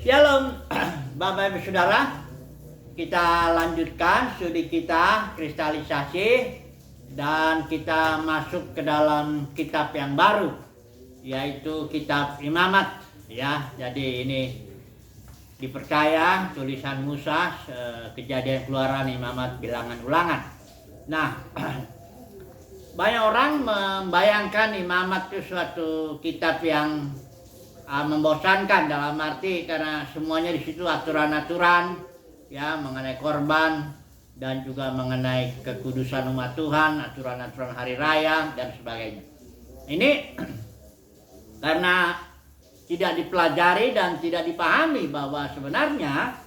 Shalom Bapak Ibu Saudara, kita lanjutkan studi kita kristalisasi dan kita masuk ke dalam kitab yang baru, yaitu kitab Imamat ya. Jadi ini dipercaya tulisan Musa, Kejadian, Keluaran, Imamat, Bilangan, Ulangan. Nah, banyak orang membayangkan Imamat itu suatu kitab yang membosankan, dalam arti karena semuanya di situ aturan-aturan ya mengenai korban dan juga mengenai kekudusan umat Tuhan, aturan-aturan hari raya dan sebagainya. Ini karena tidak dipelajari dan tidak dipahami bahwa sebenarnya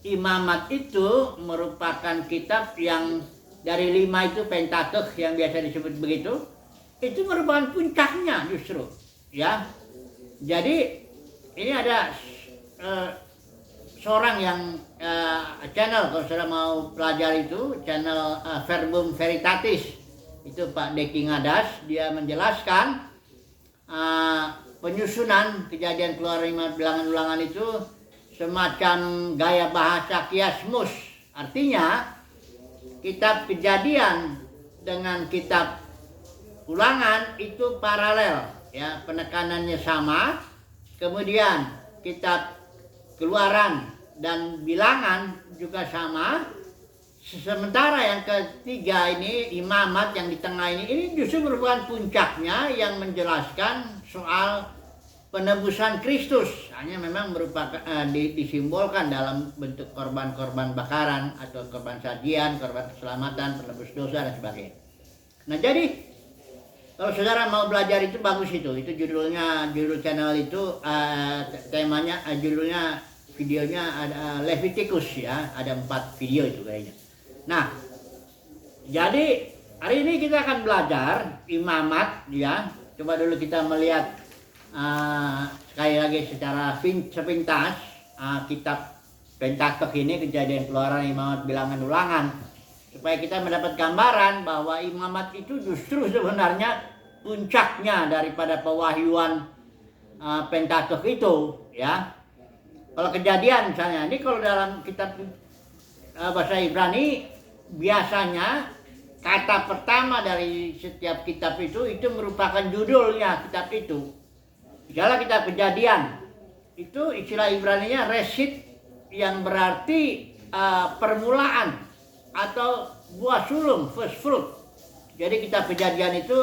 Imamat itu merupakan kitab yang dari 5 itu Pentateuch yang biasa disebut begitu, itu merupakan puncaknya justru ya. Jadi ini ada seorang yang channel, kalau saudara mau pelajari itu channel Verbum Veritatis, itu Pak Deki Ngadas, dia menjelaskan penyusunan Kejadian, Keluaran, Imamat, Bilangan, Ulangan itu semacam gaya bahasa kiasmus. Artinya kitab Kejadian dengan kitab Ulangan itu paralel ya, penekanannya sama. Kemudian kitab Keluaran dan Bilangan juga sama. Sementara yang ketiga ini Imamat yang di tengah ini justru merupakan puncaknya yang menjelaskan soal penebusan Kristus. Hanya memang merupakan disimbolkan dalam bentuk korban-korban bakaran atau korban sajian, korban keselamatan, penebus dosa dan sebagainya. Nah, jadi kalau saudara mau belajar itu bagus itu judul channel itu temanya judulnya, videonya ada Leviticus ya, ada 4 video itu kayaknya. Nah, jadi hari ini kita akan belajar Imamat ya. Coba dulu kita melihat sekali lagi secara sepintas kitab Pentateuch ini, Kejadian, Keluaran, Imamat, Bilangan, Ulangan, supaya kita mendapat gambaran bahwa Imamat itu justru sebenarnya puncaknya daripada pewahyuan Pentateuch itu ya. Kalau Kejadian misalnya, ini kalau dalam kitab bahasa Ibrani biasanya kata pertama dari setiap kitab itu merupakan judulnya kitab itu. Misalnya kitab Kejadian itu istilah Ibraninya Reshit, yang berarti permulaan atau buah sulung, first fruit. Jadi kitab Kejadian itu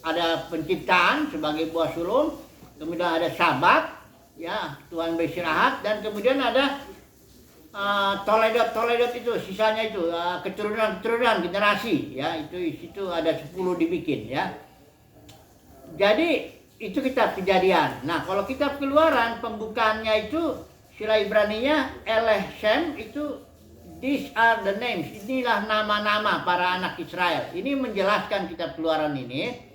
ada penciptaan sebagai buah sulung, kemudian ada Sabat ya, Tuhan beristirahat, dan kemudian ada Toledot itu sisanya itu keturunan generasi ya, itu di situ ada 10 dibikin ya. Jadi itu kitab Kejadian. Nah, kalau kitab Keluaran pembukaannya itu istilah Ibraninya Eleshem, itu these are the names, inilah nama-nama para anak Israel. Ini menjelaskan kitab Keluaran ini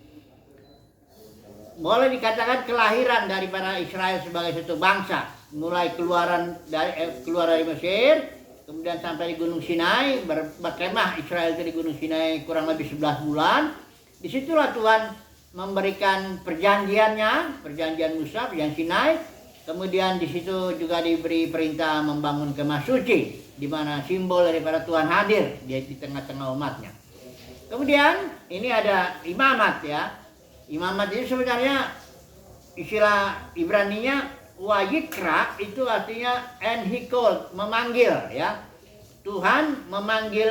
boleh dikatakan kelahiran daripada Israel sebagai satu bangsa. Mulai keluar dari Mesir, kemudian sampai di Gunung Sinai, berkemah Israel di Gunung Sinai kurang lebih 11 bulan. Disitulah Tuhan memberikan perjanjiannya, perjanjian Musa, perjanjian Sinai. Kemudian di situ juga diberi perintah membangun kemah suci, di mana simbol daripada Tuhan hadir di tengah-tengah umatnya. Kemudian ini ada Imamat ya. Imamat ini sebenarnya istilah Ibraninya Wayikra, itu artinya and he called, memanggil ya. Tuhan memanggil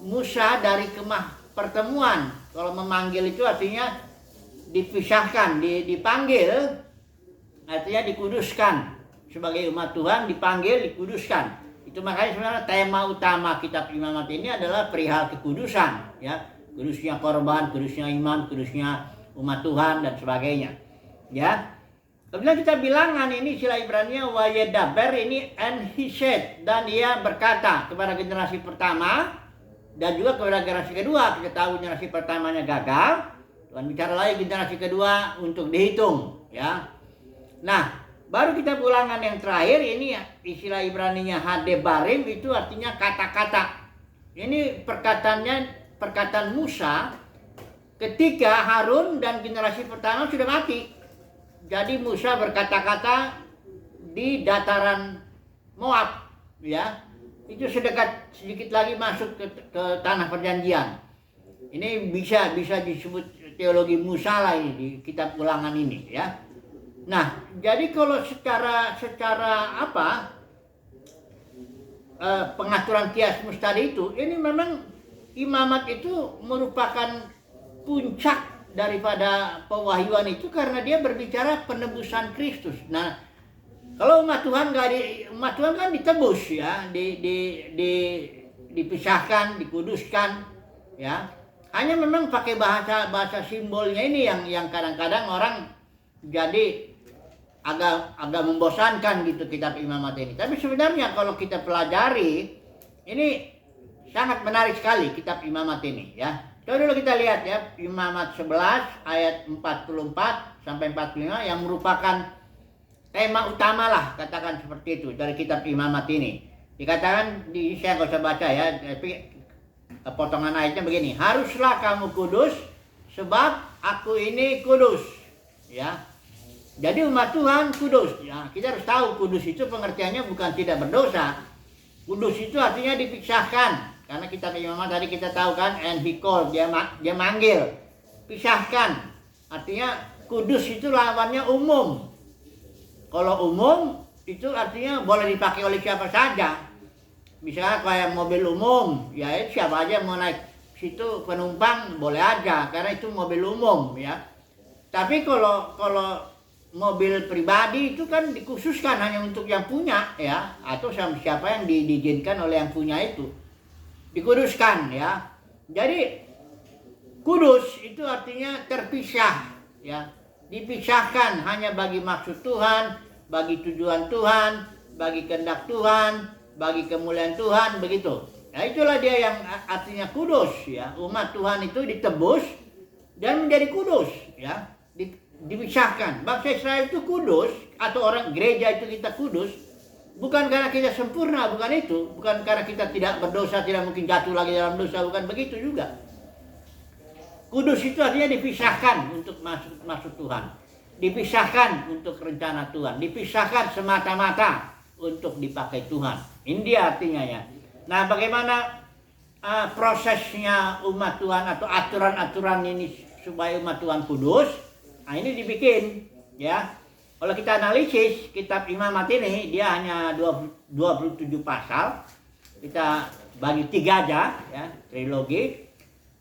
Musa dari kemah pertemuan. Kalau memanggil itu artinya dipisahkan, dipanggil, artinya dikuduskan. Sebagai umat Tuhan dipanggil, dikuduskan. Itu makanya sebenarnya tema utama kitab Imamat ini adalah perihal kekudusan ya. Kudusnya korban, kudusnya iman, kudusnya umat Tuhan dan sebagainya ya. Kemudian kita Bilangan ini istilah Ibraninya Wayedaber, ini and he said, dan dia berkata kepada generasi pertama dan juga kepada generasi kedua. Kita tahu generasi pertamanya gagal, Tuhan bicara lagi generasi kedua untuk dihitung ya. Nah, baru kita Ulangan yang terakhir ini istilah Ibraninya Hadebarim, itu artinya kata-kata. Ini perkataan Musa ketika Harun dan generasi pertama sudah mati. Jadi Musa berkata-kata di dataran Moab, ya. Itu sedikit lagi masuk ke tanah perjanjian. Ini bisa disebut teologi Musa lah ini di kitab Ulangan ini, ya. Nah, jadi kalau secara pengaturan kiasmus tadi itu, ini memang imamat itu merupakan puncak daripada pewahyuan itu karena dia berbicara penebusan Kristus. Nah, kalau umat Tuhan kan ditebus, ya, dipisahkan, dikuduskan, ya. Hanya memang pakai bahasa simbolnya ini yang kadang-kadang orang jadi agak membosankan gitu kitab imamat ini. Tapi sebenarnya kalau kita pelajari, ini sangat menarik sekali kitab imamat ini, ya. Coba dulu kita lihat, ya, imamat 11 ayat 44 sampai 45 yang merupakan tema utama lah, katakan seperti itu dari kitab imamat ini. Dikatakan, saya nggak usah baca, ya, tapi potongan ayatnya begini: haruslah kamu kudus sebab aku ini kudus, ya. Jadi umat Tuhan kudus, ya. Kita harus tahu kudus itu pengertiannya bukan tidak berdosa. Kudus itu artinya dipisahkan. Karena kitab imamat tadi kita tahu kan, and he called, dia manggil. Pisahkan. Artinya kudus itu lawannya umum. Kalau umum itu artinya boleh dipakai oleh siapa saja. Misalnya kayak mobil umum, ya itu siapa aja mau naik situ penumpang boleh aja karena itu mobil umum, ya. Tapi kalau mobil pribadi itu kan dikhususkan hanya untuk yang punya, ya, atau siapa yang diizinkan oleh yang punya itu. Dikuduskan, ya. Jadi kudus itu artinya terpisah, ya. Dipisahkan hanya bagi maksud Tuhan, bagi tujuan Tuhan, bagi kehendak Tuhan, bagi kemuliaan Tuhan, begitu. Nah, itulah dia yang artinya kudus, ya. Umat Tuhan itu ditebus dan menjadi kudus, ya. Dipisahkan. Bangsa Israel itu kudus, atau orang gereja itu kita kudus, bukan karena kita sempurna, bukan itu. Bukan karena kita tidak berdosa, tidak mungkin jatuh lagi dalam dosa, bukan begitu juga. Kudus itu artinya dipisahkan untuk masuk Tuhan. Dipisahkan untuk rencana Tuhan. Dipisahkan semata-mata untuk dipakai Tuhan. Ini dia artinya, ya. Nah, bagaimana prosesnya umat Tuhan atau aturan-aturan ini supaya umat Tuhan kudus? Nah, ini dibikin, ya. Kalau kita analisis kitab imamat ini, dia hanya 27 pasal. Kita bagi 3 aja, ya, trilogi.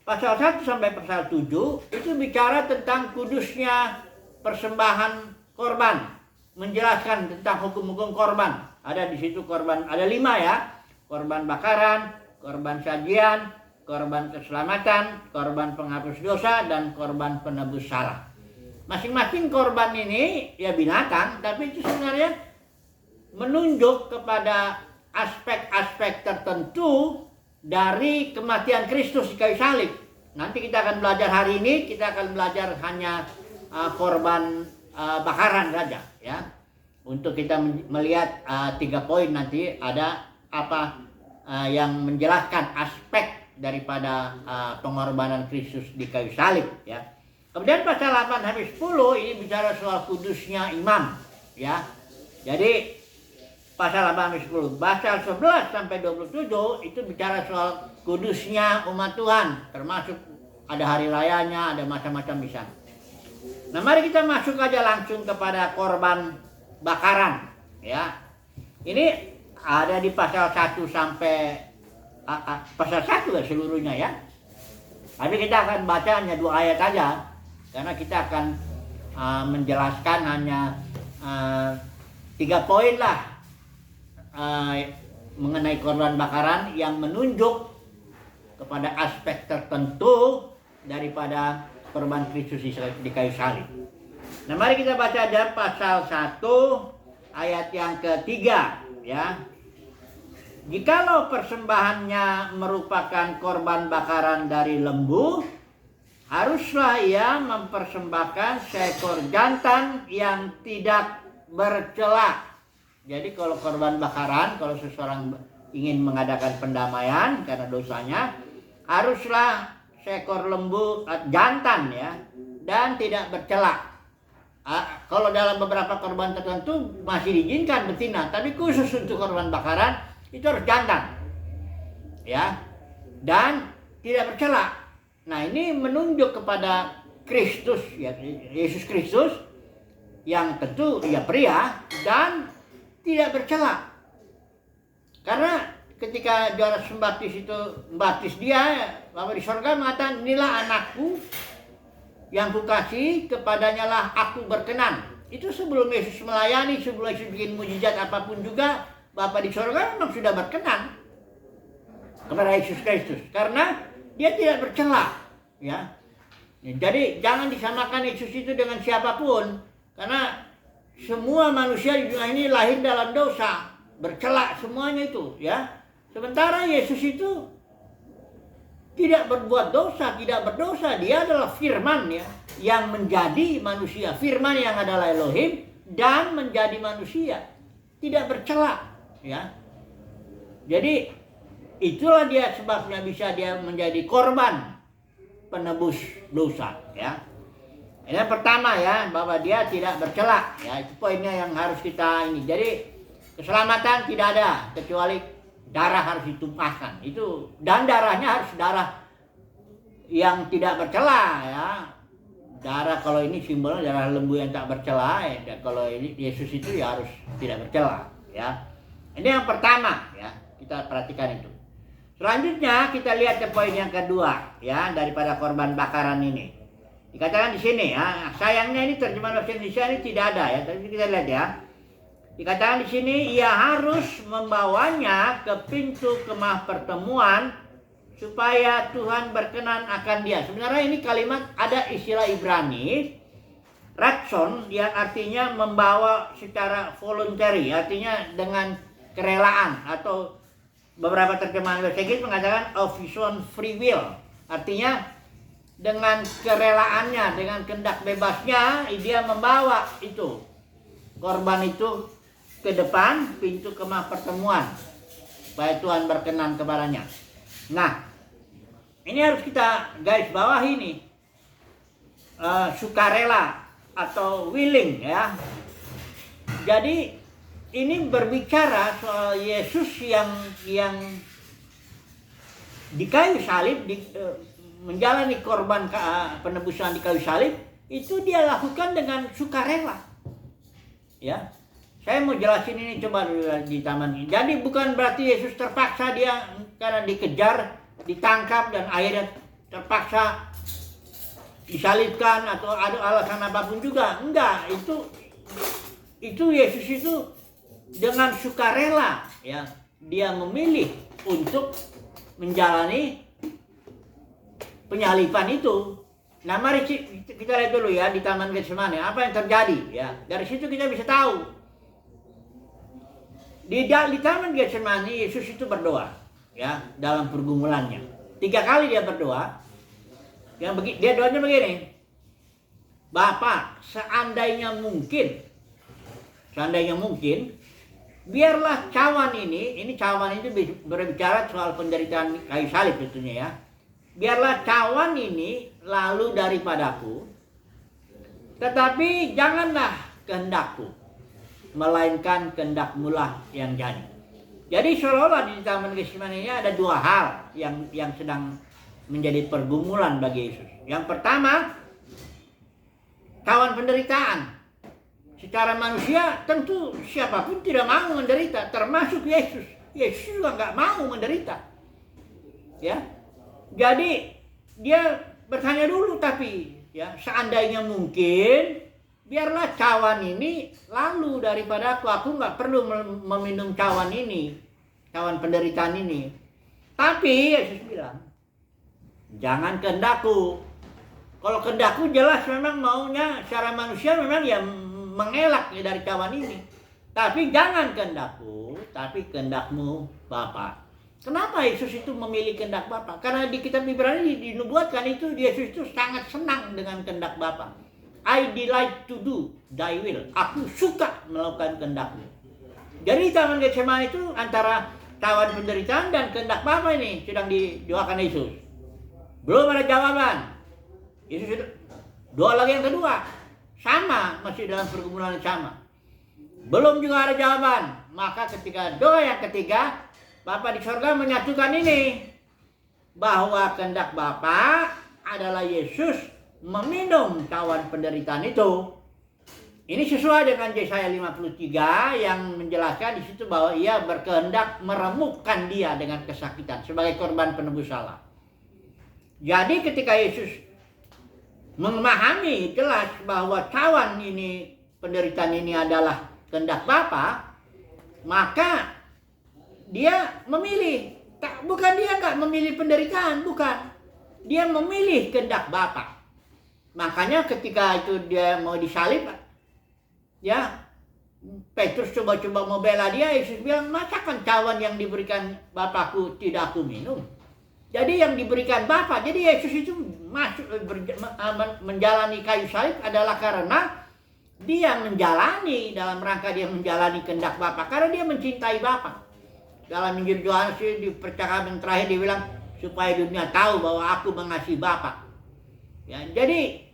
Pasal 1 sampai pasal 7 itu bicara tentang kudusnya persembahan korban, menjelaskan tentang hukum-hukum korban. Ada di situ korban, ada 5, ya. Korban bakaran, korban sajian, korban keselamatan, korban penghapus dosa, dan korban penebus salah. Masing-masing korban ini ya binatang, tapi itu sebenarnya menunjuk kepada aspek-aspek tertentu dari kematian Kristus di kayu salib. Nanti kita akan belajar hari ini, kita akan belajar hanya korban bakaran saja, ya. Untuk kita melihat 3 poin nanti ada apa yang menjelaskan aspek daripada pengorbanan Kristus di kayu salib, ya. Kemudian pasal 8 sampai 10 ini bicara soal kudusnya imam, ya. Jadi pasal 8 sampai 10, pasal 11 sampai 27 itu bicara soal kudusnya umat Tuhan, termasuk ada hari rayanya, ada macam-macam bisa. Nah, mari kita masuk aja langsung kepada korban bakaran, ya. Ini ada di pasal 1 sampai pasal 1 ya seluruhnya, ya. Tapi kita akan baca hanya 2 ayat aja. Karena kita akan menjelaskan hanya 3 poin lah mengenai korban bakaran yang menunjuk kepada aspek tertentu daripada korban Kristus di kayu salib. Nah, mari kita baca aja pasal 1 ayat yang ketiga, ya. Jikalau persembahannya merupakan korban bakaran dari lembu, haruslah ia mempersembahkan seekor jantan yang tidak bercela. Jadi kalau korban bakaran, kalau seseorang ingin mengadakan pendamaian karena dosanya, haruslah seekor lembu jantan, ya, dan tidak bercela. Kalau dalam beberapa korban tertentu masih diizinkan betina, tapi khusus untuk korban bakaran itu harus jantan, ya, dan tidak bercela. Nah, ini menunjuk kepada Kristus, ya, Yesus Kristus yang tentu ya pria dan tidak bercela. Karena ketika Yohanes Pembaptis itu membaptis dia, Bapa di sorga mengatakan, inilah anakku yang kukasihi, kepadanya lah aku berkenan. Itu sebelum Yesus melayani, sebelum Yesus bikin mujizat apapun juga, Bapa di sorga memang sudah berkenan kepada Yesus Kristus. Karena dia tidak bercela, ya. Jadi jangan disamakan Yesus itu dengan siapapun. Karena semua manusia di dunia ini lahir dalam dosa, bercela semuanya itu, ya. Sementara Yesus itu tidak berbuat dosa, tidak berdosa. Dia adalah firman, ya, yang menjadi manusia. Firman yang adalah Elohim dan menjadi manusia, tidak bercela, ya. Jadi itulah dia sebabnya bisa dia menjadi korban penebus dosa, ya. Ini yang pertama, ya, bahwa dia tidak bercela, ya. Itu poinnya yang harus kita ini. Jadi keselamatan tidak ada kecuali darah harus ditumpahkan. Itu, dan darahnya harus darah yang tidak bercela, ya. Darah, kalau ini simbolnya darah lembu yang tak bercela, ya. Kalau ini Yesus itu ya harus tidak bercela, ya. Ini yang pertama, ya. Kita perhatikan itu. Selanjutnya kita lihat ke poin yang kedua, ya, daripada korban bakaran ini. Dikatakan di sini, ya. Sayangnya ini terjemahan bahasa Indonesia ini tidak ada, ya. Tapi kita lihat, ya. Dikatakan di sini, ia harus membawanya ke pintu kemah pertemuan supaya Tuhan berkenan akan dia. Sebenarnya ini kalimat ada istilah Ibrani, ratson, yang artinya membawa secara voluntary, artinya dengan kerelaan, atau beberapa terjemahan bahasa Inggris mengatakan of his own free will, artinya dengan kerelaannya, dengan kehendak bebasnya dia membawa itu korban itu ke depan pintu kemah pertemuan supaya Tuhan berkenan kepadanya. Nah, ini harus kita garis bawah ini, sukarela atau willing, ya. Jadi ini berbicara soal Yesus yang di kayu salib, menjalani korban penebusan di kayu salib, itu dia lakukan dengan sukarela, ya. Saya mau jelasin ini coba di taman ini. Jadi bukan berarti Yesus terpaksa dia karena dikejar, ditangkap dan akhirnya terpaksa disalibkan atau ada alasan apapun juga. Enggak, itu Yesus itu dengan sukarela, ya, dia memilih untuk menjalani penyaliban itu. Nah, mari kita lihat dulu, ya, di Taman Getsemani apa yang terjadi, ya. Dari situ kita bisa tahu. Di Taman Getsemani Yesus itu berdoa, ya, dalam pergumulannya. 3 kali dia berdoa. Dia doanya begini. Bapa, seandainya mungkin, biarlah cawan ini cawan itu berbicara soal penderitaan kayu salib tentunya, ya. Biarlah cawan ini lalu daripadaku, tetapi janganlah kehendakku, melainkan kehendak-Mu lah yang jadi. Jadi seolah-olah di Taman Getsemani ini ada 2 hal yang sedang menjadi pergumulan bagi Yesus. Yang pertama, cawan penderitaan. Secara manusia tentu siapapun tidak mau menderita, termasuk Yesus. Yesus juga nggak mau menderita, ya. Jadi dia bertanya dulu, tapi, ya, seandainya mungkin, biarlah cawan ini lalu daripada aku nggak perlu meminum cawan ini, cawan penderitaan ini. Tapi Yesus bilang, jangan kehendakku. Kalau kehendakku jelas memang maunya secara manusia memang ya mengelak, ya, dari cawan ini. Tapi jangan kehendakku, tapi kehendak-Mu Bapa. Kenapa Yesus itu memilih kehendak Bapa? Karena di kitab Ibrani dinubuatkan itu Yesus itu sangat senang dengan kehendak Bapa. I delight to do thy will. Aku suka melakukan kehendak-Mu. Jadi Taman Getsemani itu antara cawan penderitaan dan kehendak Bapa ini sedang didoakan Yesus. Belum ada jawaban. Yesus itu doa lagi yang kedua. sama, masih dalam pergumulan yang sama. Belum juga ada jawaban. Maka ketika doa yang ketiga, Bapa di sorga menyatukan ini, bahwa kehendak Bapa adalah Yesus meminum cawan penderitaan itu. Ini sesuai dengan Yesaya 53 yang menjelaskan di situ bahwa ia berkehendak meremukkan dia dengan kesakitan sebagai korban penebus salah. Jadi ketika Yesus memahami jelas bahwa cawan ini, penderitaan ini adalah kehendak Bapa, maka dia memilih. Bukan dia nggak memilih penderitaan, bukan. Dia memilih kehendak Bapa. Makanya ketika itu dia mau disalib, ya, Petrus coba-coba mau bela dia, Yesus bilang, masakan cawan yang diberikan Bapakku tidak aku minum. Jadi yang diberikan Bapa, jadi Yesus itu menjalani kayu salib adalah karena dia menjalani, dalam rangka dia menjalani kehendak Bapa, karena dia mencintai Bapa. Dalam Injil Yohanes di percakapan terakhir dia bilang, supaya dunia tahu bahwa aku mengasihi Bapa. Ya, jadi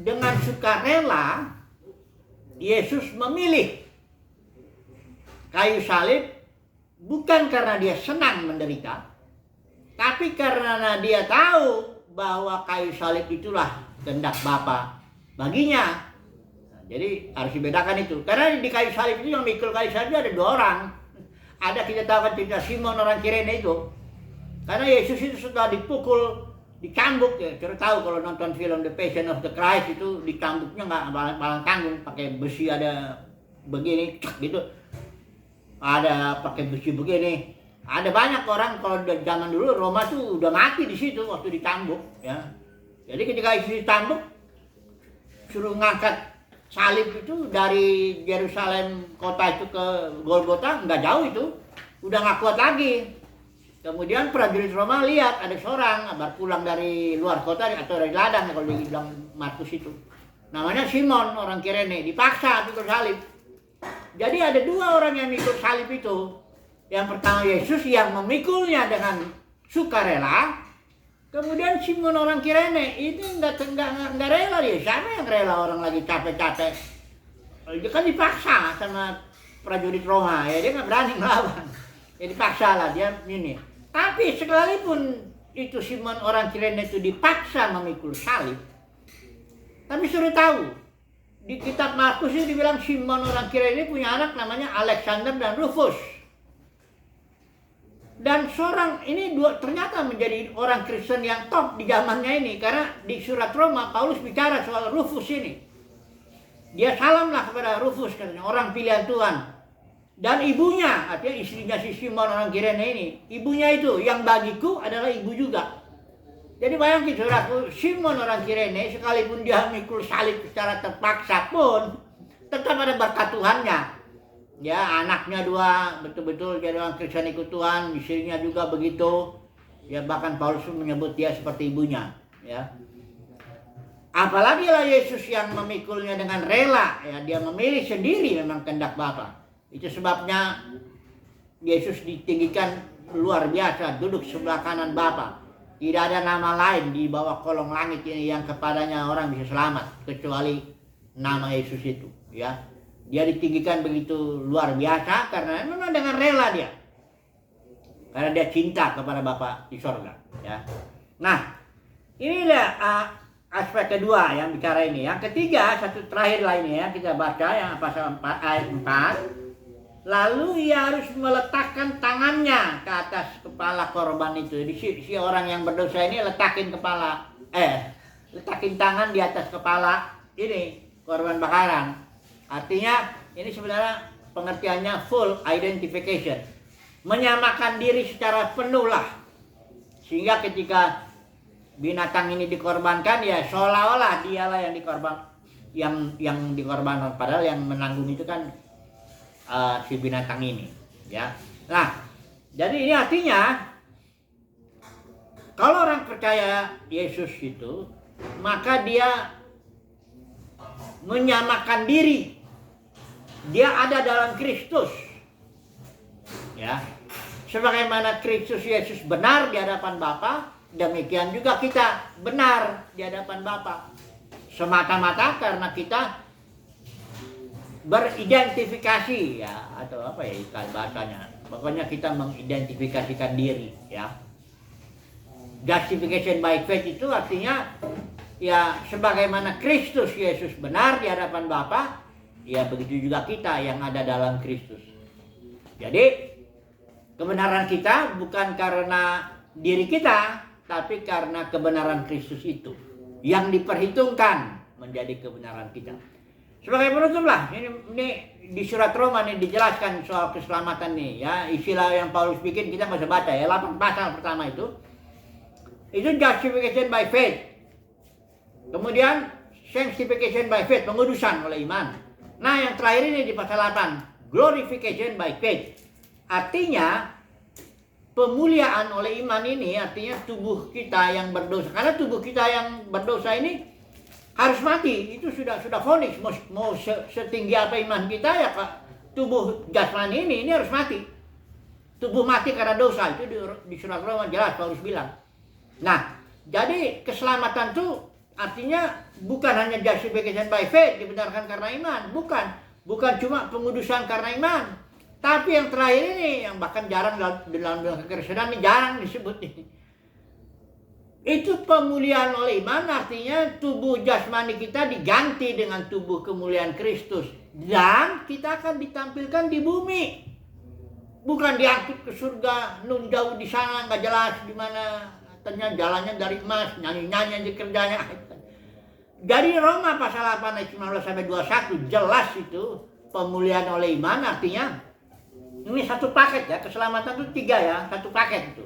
dengan sukarela Yesus memilih kayu salib bukan karena dia senang menderita, tapi karena dia tahu bahwa kayu salib itulah kehendak Bapa baginya. Nah, jadi harus dibedakan itu. Karena di kayu salib itu yang mikul kayu salib itu ada 2 orang. Ada, kita tahu kan cerita Simon orang Kirene itu. Karena Yesus itu setelah dipukul, dicambuk, ya, kita tahu kalau nonton film The Passion of the Christ itu dicambuknya nggak balang tanggung, pakai besi ada begini, gitu. Ada pakai besi begini. Ada banyak orang kalau zaman dulu Roma tuh udah mati di situ waktu dicambuk, ya. Jadi ketika Yesus dicambuk, suruh ngangkat salib itu dari Yerusalem kota itu ke Golgota, nggak jauh itu, udah nggak kuat lagi. Kemudian prajurit Roma lihat ada seorang baru pulang dari luar kota atau dari ladang, kalau dibilang Markus itu, namanya Simon orang Kirene, dipaksa pikul salib. Jadi ada 2 orang yang mikul salib itu. Yang pertama Yesus yang memikulnya dengan sukarela. Kemudian Simon orang Kirene itu nggak rela dia. Siapa yang rela orang lagi capek-capek? Dia kan dipaksa sama prajurit Roma, ya dia nggak berani melawan. Ya dipaksa lah dia ini. Tapi sekalipun itu Simon orang Kirene itu dipaksa memikul salib, tapi suruh tahu di kitab Markus itu dibilang Simon orang Kirene punya anak namanya Alexander dan Rufus. Dan seorang ini ternyata menjadi orang Kristen yang top di zamannya ini, karena di surat Roma Paulus bicara soal Rufus ini. Dia salamlah kepada Rufus, katanya, orang pilihan Tuhan. Dan ibunya, artinya istrinya si Simon orang Kirene ini, ibunya itu yang bagiku adalah ibu juga. Jadi bayangin saudaraku, Simon orang Kirene sekalipun dia mikul salib secara terpaksa pun tetap ada berkat Tuhannya. Ya, anaknya 2 betul-betul jadi orang Kristen ikut Tuhan, istrinya juga begitu. Ya, bahkan Paulus menyebut dia seperti ibunya, ya. Apalagi lah Yesus yang memikulnya dengan rela, ya, dia memilih sendiri memang kehendak Bapa. Itu sebabnya Yesus ditinggikan luar biasa, duduk sebelah kanan Bapa. Tidak ada nama lain di bawah kolong langit ini yang kepadanya orang bisa selamat kecuali nama Yesus itu, ya. Dia ditinggikan begitu luar biasa karena memang dengan rela dia. Karena dia cinta kepada Bapa di sorga, ya. Nah, inilah aspek kedua yang bicara ini. Yang ketiga, satu terakhir lainnya kita baca yang pasal 4 ayat 4. Lalu ia harus meletakkan tangannya ke atas kepala korban itu. Jadi si orang yang berdosa ini letakin tangan di atas kepala ini korban bakaran. Artinya ini sebenarnya pengertiannya full identification. Menyamakan diri secara penuh lah. Sehingga ketika binatang ini dikorbankan, ya seolah-olah dialah yang dikorbankan, padahal yang menanggung itu kan si binatang ini, ya. Nah, jadi ini artinya kalau orang percaya Yesus itu, maka dia menyamakan diri. Dia ada dalam Kristus, ya. Sebagaimana Kristus Yesus benar di hadapan Bapa, demikian juga kita benar di hadapan Bapa. Semata-mata karena kita beridentifikasi ya, atau apa ya bahasanya. Pokoknya kita mengidentifikasikan diri ya. Justification by faith itu artinya ya sebagaimana Kristus Yesus benar di hadapan Bapa, ya begitu juga kita yang ada dalam Kristus. Jadi kebenaran kita bukan karena diri kita, tapi karena kebenaran Kristus itu yang diperhitungkan menjadi kebenaran kita. Sebagai penutup lah, ini di surat Roma ini dijelaskan soal keselamatan nih ya, istilah yang Paulus bikin kita nggak usah baca ya, 8 pasal pertama itu justification by faith. Kemudian sanctification by faith, pengudusan oleh iman. Nah yang terakhir ini di pasal 8, glorification by faith. Artinya pemuliaan oleh iman ini artinya tubuh kita yang berdosa. Karena tubuh kita yang berdosa ini harus mati. Itu sudah vonis. Mau setinggi apa iman kita ya tubuh jasmani ini harus mati. Tubuh mati karena dosa. Itu di surat Roma jelas Paulus bilang. Nah, jadi keselamatan itu artinya bukan hanya justification by faith, dibenarkan karena iman. Bukan cuma pengudusan karena iman. Tapi yang terakhir ini, yang bahkan jarang dalam kekristenan ini jarang disebut ini. Itu pemuliaan oleh iman, artinya tubuh jasmani kita diganti dengan tubuh kemuliaan Kristus. Dan kita akan ditampilkan di bumi. Bukan diangkut ke surga, nun jauh di sana, nggak jelas di mana. Ternyata jalannya dari emas, nyanyi-nyanyi aja kerjanya. Dari Roma pasal 8 ayat 19 sampai 21 jelas itu pemuliaan oleh iman, artinya ini satu paket ya, keselamatan itu 3 ya, satu paket itu.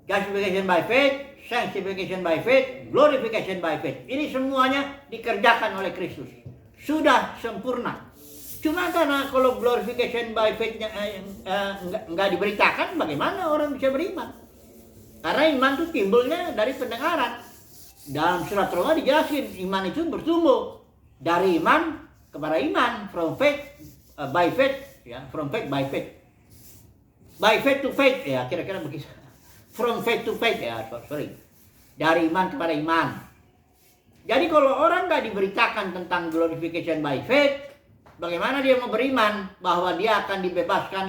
Justification by faith, sanctification by faith, glorification by faith. Ini semuanya dikerjakan oleh Kristus. Sudah sempurna. Cuma karena kalau glorification by faith-nya nggak diberitakan, bagaimana orang bisa beriman? Karena iman itu timbulnya dari pendengaran. Dalam surat Roma dijelasin, iman itu bertumbuh dari iman kepada iman, from faith by faith, ya, from faith by faith. By faith to faith, ya kira-kira begitu. From faith to faith, ya sorry. Dari iman kepada iman. Jadi kalau orang nggak diberitakan tentang glorification by faith, bagaimana dia mau beriman bahwa dia akan dibebaskan,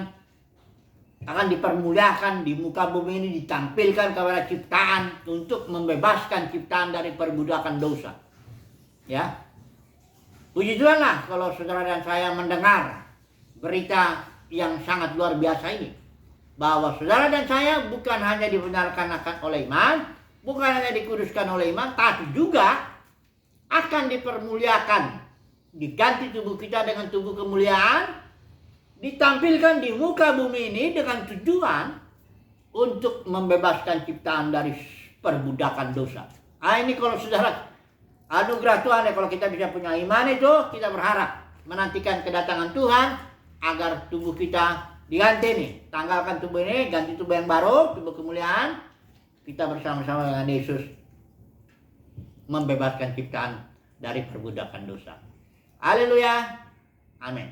akan dipermuliakan di muka bumi ini, ditampilkan kepada ciptaan untuk membebaskan ciptaan dari perbudakan dosa. Ya, puji Tuhan lah kalau saudara dan saya mendengar berita yang sangat luar biasa ini, bahwa saudara dan saya bukan hanya dibenarkan oleh iman, bukan hanya dikuduskan oleh iman, tapi juga akan dipermuliakan, diganti tubuh kita dengan tubuh kemuliaan, ditampilkan di muka bumi ini dengan tujuan untuk membebaskan ciptaan dari perbudakan dosa. Ini kalau saudara, anugerah Tuhan ya, kalau kita bisa punya iman itu, kita berharap menantikan kedatangan Tuhan agar tubuh kita diganti nih. Tanggalkan tubuh ini, ganti tubuh yang baru, tubuh kemuliaan. Kita bersama-sama dengan Yesus membebaskan ciptaan dari perbudakan dosa. Haleluya. Amin.